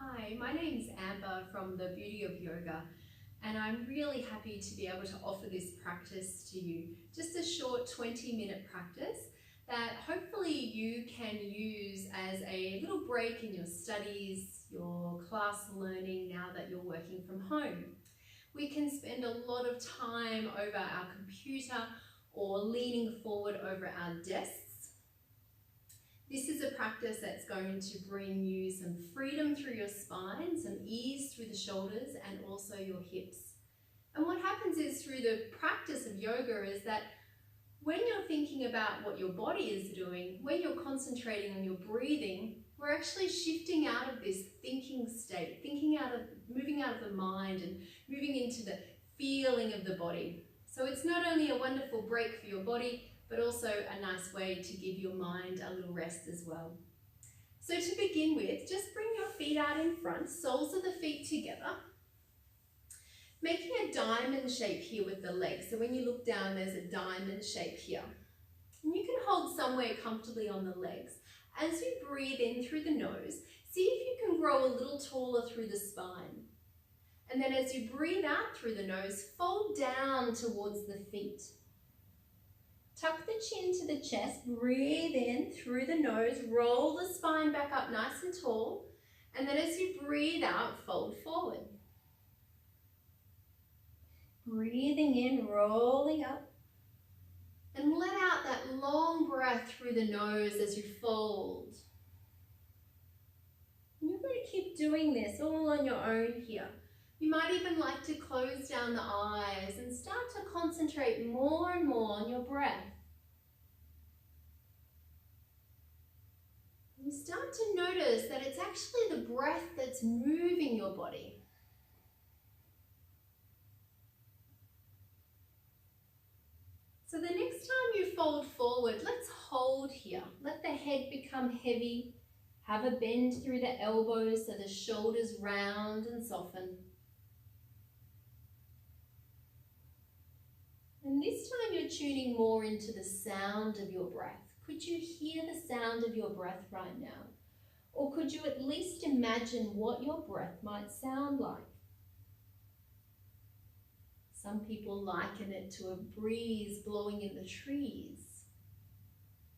Hi, my name's Amber from The Beauty of Yoga, and I'm really happy to be able to offer this practice to you. Just a short 20-minute practice that hopefully you can use as a little break in your studies, your class learning now that you're working from home. We can spend a lot of time over our computer or leaning forward over our desks. This is a practice that's going to bring you some freedom through your spine, some ease through the shoulders and also your hips. And what happens is through the practice of yoga is that when you're thinking about what your body is doing, when you're concentrating on your breathing, we're actually shifting out of this thinking state, moving out of the mind and moving into the feeling of the body. So it's not only a wonderful break for your body, but also a nice way to give your mind a little rest as well. So to begin with, just bring your feet out in front, soles of the feet together, making a diamond shape here with the legs. So when you look down, there's a diamond shape here. And you can hold somewhere comfortably on the legs. As you breathe in through the nose, see if you can grow a little taller through the spine. And then as you breathe out through the nose, fold down towards the feet. Tuck the chin to the chest, breathe in through the nose, roll the spine back up nice and tall, and then as you breathe out, fold forward. Breathing in, rolling up, and let out that long breath through the nose as you fold. And you're going to keep doing this all on your own here. You might even like to close down the eyes and start to concentrate more and more on your breath. You start to notice that it's actually the breath that's moving your body. So the next time you fold forward, let's hold here. Let the head become heavy. Have a bend through the elbows so the shoulders round and soften. And this time you're tuning more into the sound of your breath. Could you hear the sound of your breath right now? Or could you at least imagine what your breath might sound like? Some people liken it to a breeze blowing in the trees,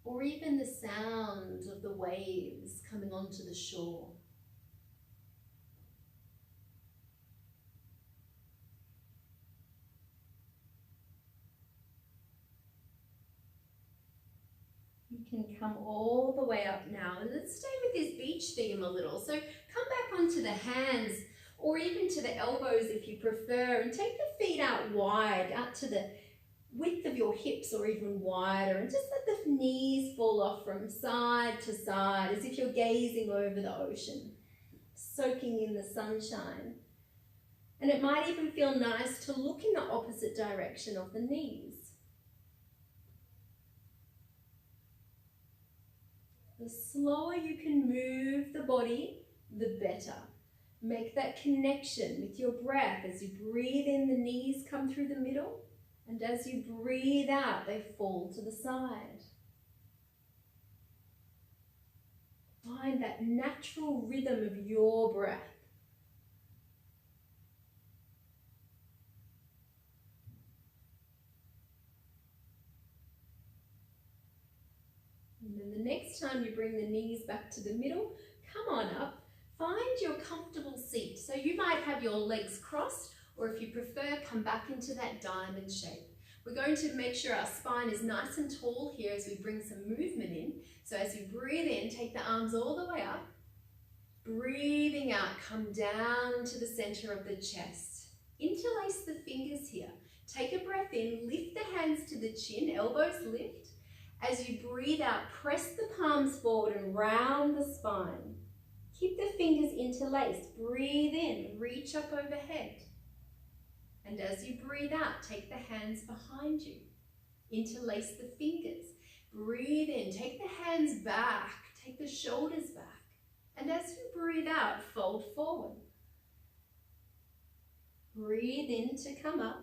or even the sound of the waves coming onto the shore. You can come all the way up now, and let's stay with this beach theme a little. So come back onto the hands or even to the elbows if you prefer, and take the feet out wide, out to the width of your hips or even wider, and just let the knees fall off from side to side as if you're gazing over the ocean, soaking in the sunshine. And it might even feel nice to look in the opposite direction of the knees. The slower you can move the body, the better. Make that connection with your breath. As you breathe in, the knees come through the middle, and as you breathe out, they fall to the side. Find that natural rhythm of your breath. And then the next time you bring the knees back to the middle, come on up. Find your comfortable seat. So you might have your legs crossed, or if you prefer, come back into that diamond shape. We're going to make sure our spine is nice and tall here as we bring some movement in. So as you breathe in, take the arms all the way up. Breathing out, come down to the center of the chest. Interlace the fingers here. Take a breath in, lift the hands to the chin, elbows lift. As you breathe out, press the palms forward and round the spine. Keep the fingers interlaced. Breathe in, reach up overhead. And as you breathe out, take the hands behind you. Interlace the fingers. Breathe in, take the hands back, take the shoulders back. And as you breathe out, fold forward. Breathe in to come up.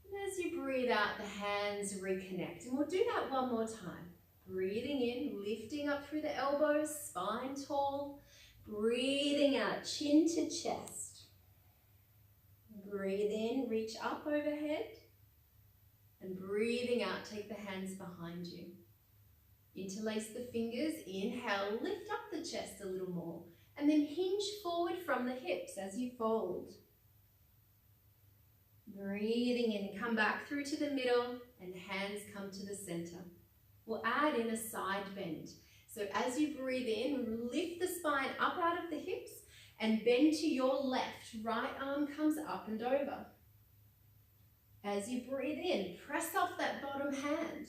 And as you breathe out, the hands reconnect. And we'll do that one more time. Breathing in, lifting up through the elbows, spine tall. Breathing out, chin to chest. Breathe in, reach up overhead. And breathing out, take the hands behind you. Interlace the fingers, inhale, lift up the chest a little more. And then hinge forward from the hips as you fold. Breathing in, come back through to the middle and hands come to the center. We'll add in a side bend. So as you breathe in, lift the spine up out of the hips and bend to your left. Right arm comes up and over. As you breathe in, press off that bottom hand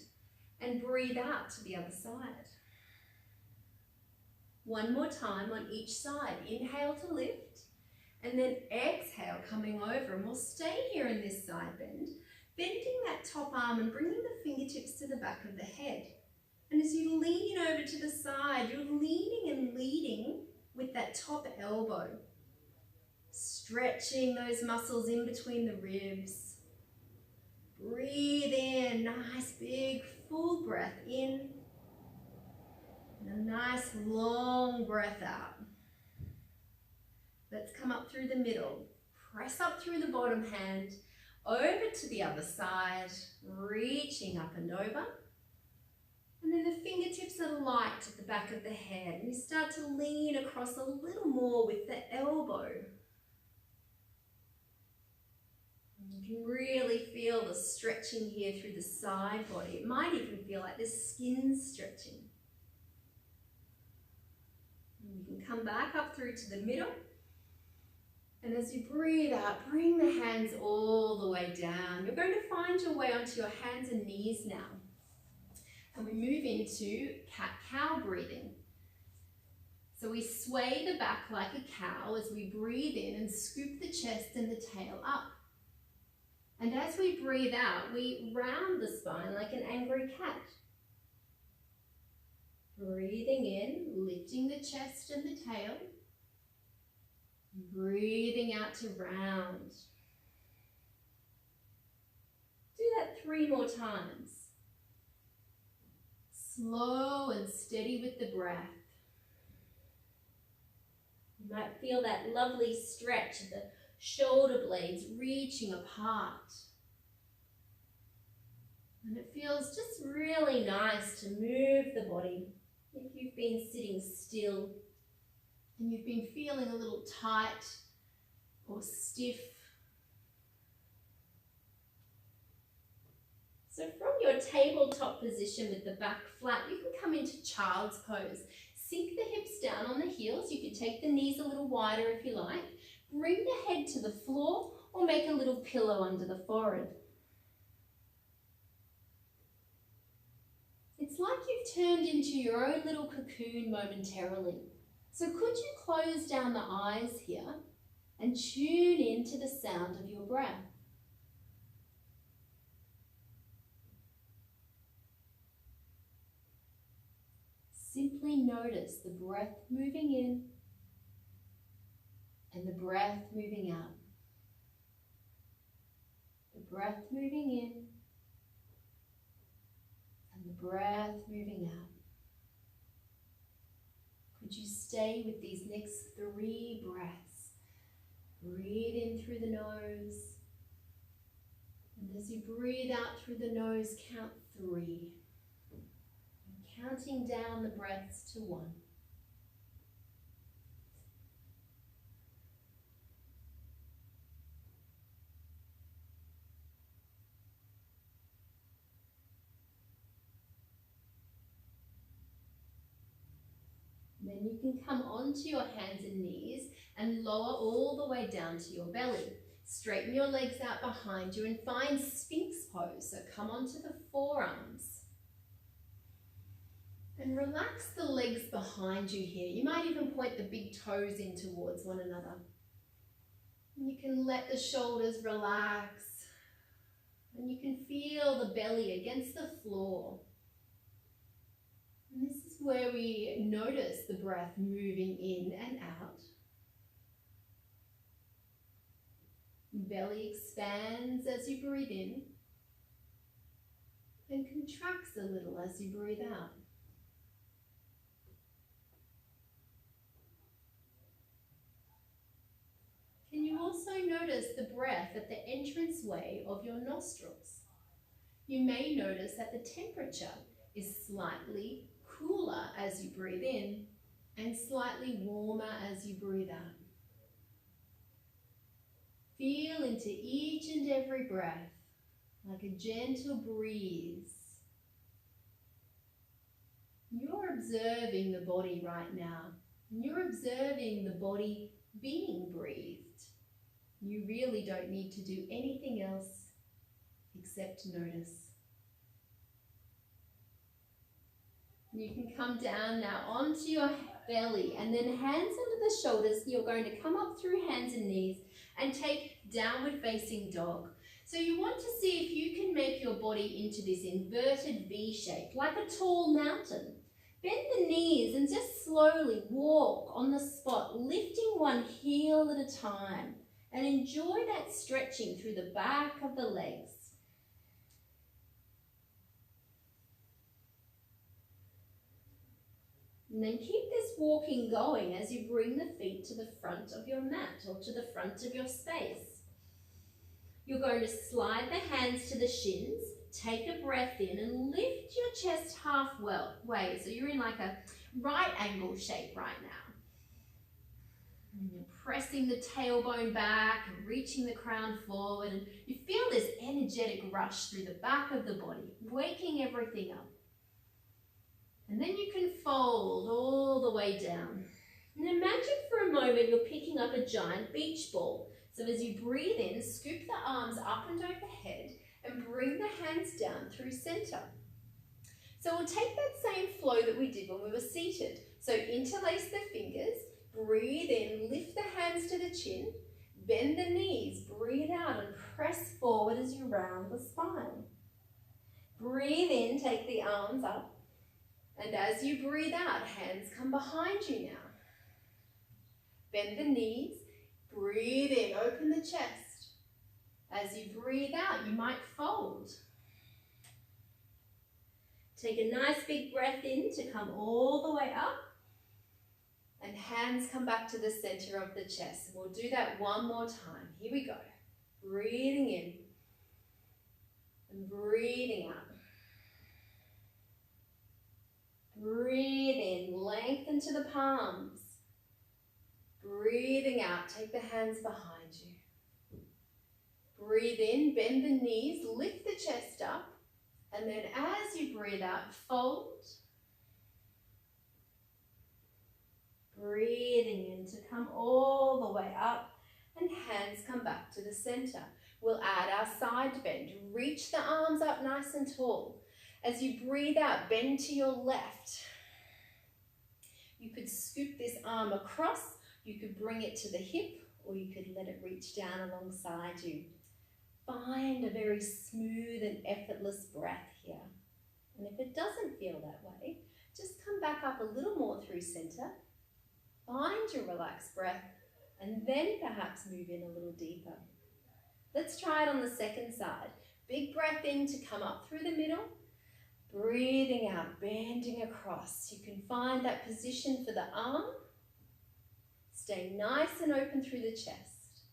and breathe out to the other side. One more time on each side. Inhale to lift and then exhale, coming over, and we'll stay here in this side bend, bending that top arm and bringing the fingertips to the back of the head. And as you lean over to the side, you're leaning and leading with that top elbow, stretching those muscles in between the ribs. Breathe in, nice big full breath in, and a nice long breath out. Let's come up through the middle, press up through the bottom hand, over to the other side, reaching up and over. And then the fingertips are light at the back of the head, and you start to lean across a little more with the elbow. You can really feel the stretching here through the side body. It might even feel like the skin stretching. And you can come back up through to the middle. And as you breathe out, bring the hands all the way down. You're going to find your way onto your hands and knees now. And we move into cat-cow breathing. So we sway the back like a cow as we breathe in and scoop the chest and the tail up. And as we breathe out, we round the spine like an angry cat. Breathing in, lifting the chest and the tail. Breathing out to round. Do that 3 more times. Slow and steady with the breath. You might feel that lovely stretch of the shoulder blades reaching apart. And it feels just really nice to move the body. If you've been sitting still and you've been feeling a little tight or stiff. So from your tabletop position with the back flat, you can come into child's pose. Sink the hips down on the heels. You can take the knees a little wider if you like. Bring the head to the floor or make a little pillow under the forehead. It's like you've turned into your own little cocoon momentarily. So could you close down the eyes here and tune into the sound of your breath? Simply notice the breath moving in and the breath moving out. The breath moving in and the breath moving out. Could you stay with these next 3 breaths? Breathe in through the nose. And as you breathe out through the nose, count 3. Counting down the breaths to 1. Then you can come onto your hands and knees and lower all the way down to your belly. Straighten your legs out behind you and find Sphinx pose. So come onto the forearms. And relax the legs behind you here. You might even point the big toes in towards one another. And you can let the shoulders relax. And you can feel the belly against the floor. And this is where we notice the breath moving in and out. Belly expands as you breathe in and contracts a little as you breathe out. notice the breath at the entranceway of your nostrils. You may notice that the temperature is slightly cooler as you breathe in and slightly warmer as you breathe out. Feel into each and every breath like a gentle breeze. You're observing the body right now, and you're observing the body being breathed. You really don't need to do anything else except notice. You can come down now onto your belly, and then hands under the shoulders. You're going to come up through hands and knees and take downward facing dog. So you want to see if you can make your body into this inverted V shape, like a tall mountain. Bend the knees and just slowly walk on the spot, lifting one heel at a time, and enjoy that stretching through the back of the legs. And then keep this walking going as you bring the feet to the front of your mat or to the front of your space. You're going to slide the hands to the shins, take a breath in and lift your chest halfway. So you're in like a right angle shape right now. And you're pressing the tailbone back and reaching the crown forward, and you feel this energetic rush through the back of the body, waking everything up. And then you can fold all the way down. And imagine for a moment you're picking up a giant beach ball. So as you breathe in, scoop the arms up and overhead and bring the hands down through center. So we'll take that same flow that we did when we were seated. So interlace the fingers, breathe in, lift the hands to the chin, bend the knees, breathe out and press forward as you round the spine. Breathe in, take the arms up. And as you breathe out, hands come behind you now. Bend the knees, breathe in, open the chest. As you breathe out, you might fold. Take a nice big breath in to come all the way up. And hands come back to the center of the chest. We'll do that one more time. Here we go. Breathing in and breathing out. Breathe in, lengthen to the palms. Breathing out, take the hands behind you. Breathe in, bend the knees, lift the chest up. And then as you breathe out, fold. Breathing in to come all the way up. And hands come back to the center. We'll add our side bend. Reach the arms up nice and tall. As you breathe out, bend to your left. You could scoop this arm across, you could bring it to the hip, or you could let it reach down alongside you. Find a very smooth and effortless breath here. And if it doesn't feel that way, just come back up a little more through center. Find your relaxed breath, and then perhaps move in a little deeper. Let's try it on the second side. Big breath in to come up through the middle. Breathing out, bending across. You can find that position for the arm. Stay nice and open through the chest.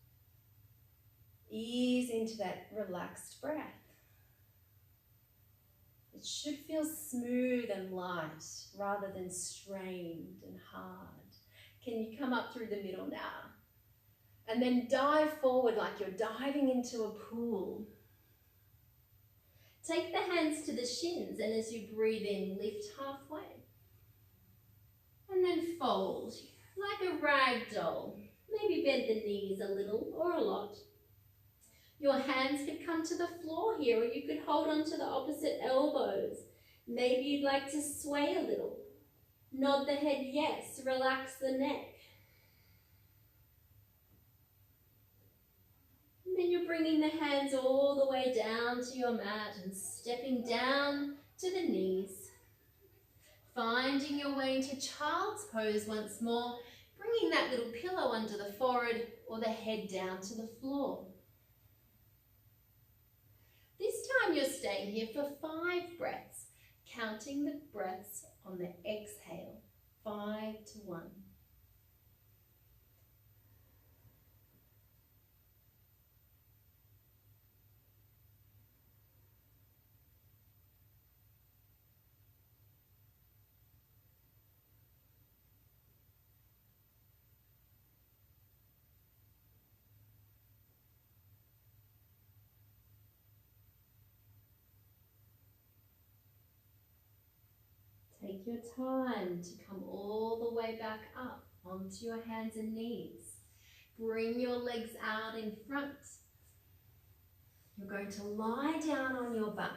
Ease into that relaxed breath. It should feel smooth and light rather than strained and hard. Can you come up through the middle now? And then dive forward like you're diving into a pool. Take the hands to the shins, and as you breathe in, lift halfway. And then fold, like a rag doll. Maybe bend the knees a little or a lot. Your hands could come to the floor here, or you could hold on to the opposite elbows. Maybe you'd like to sway a little. Nod the head yes, relax the neck. And then you're bringing the hands all the way down to your mat and stepping down to the knees. Finding your way into child's pose once more, bringing that little pillow under the forehead or the head down to the floor. This time you're staying here for 5 breaths, counting the breaths on the exhale, 5 to 1. Take your time to come all the way back up onto your hands and knees. Bring your legs out in front. You're going to lie down on your back.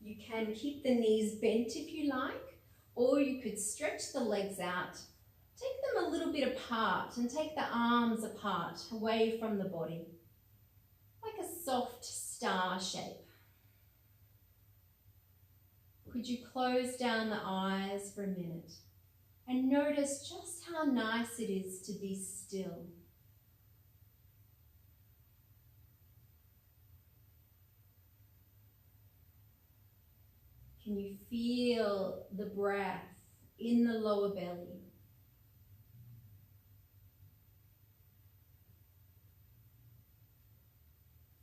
You can keep the knees bent if you like, or you could stretch the legs out. Take them a little bit apart and take the arms apart, away from the body, like a soft star shape. Could you close down the eyes for a minute and notice just how nice it is to be still? Can you feel the breath in the lower belly?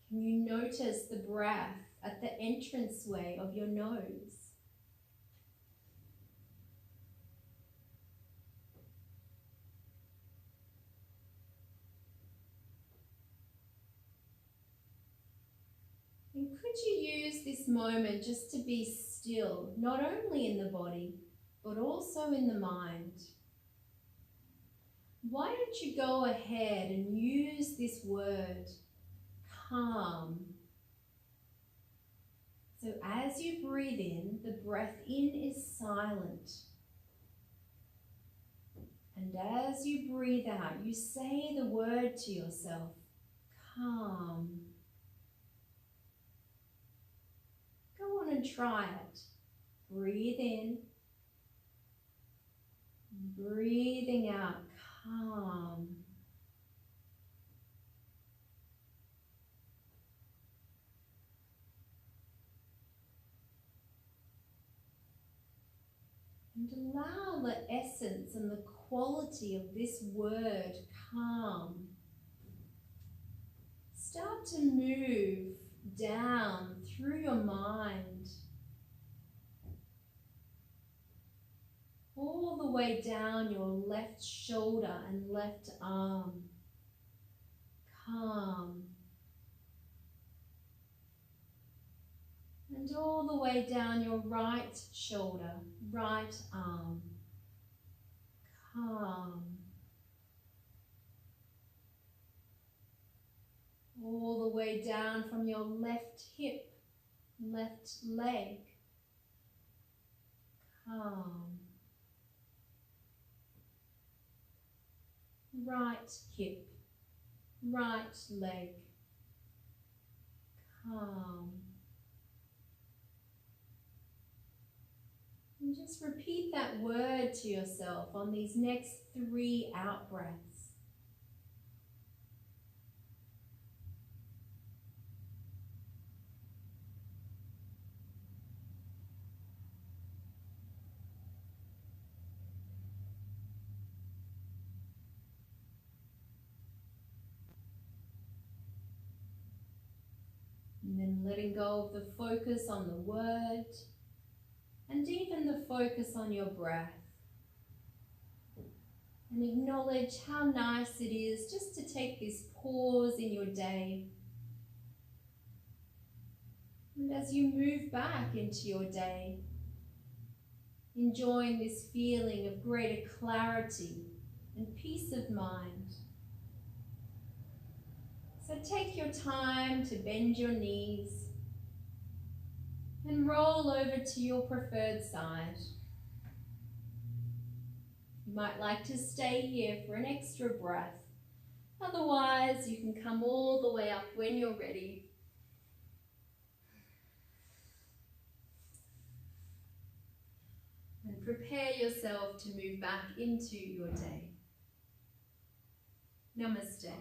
Can you notice the breath at the entranceway of your nose? And could you use this moment just to be still, not only in the body, but also in the mind? Why don't you go ahead and use this word, calm. So as you breathe in, the breath in is silent. And as you breathe out, you say the word to yourself, calm. Go on and try it. Breathe in, breathing out, calm. And allow the essence and the quality of this word, calm, start to move down through your mind, all the way down your left shoulder and left arm. Calm. And all the way down your right shoulder, right arm. Calm. All the way down from your left hip, left leg. Calm. Right hip, right leg. Calm. And just repeat that word to yourself on these next 3 out breaths. And then letting go of the focus on the word and even the focus on your breath. And acknowledge how nice it is just to take this pause in your day. And as you move back into your day, enjoying this feeling of greater clarity and peace of mind. So take your time to bend your knees and roll over to your preferred side. You might like to stay here for an extra breath. Otherwise, you can come all the way up when you're ready. And prepare yourself to move back into your day. Namaste.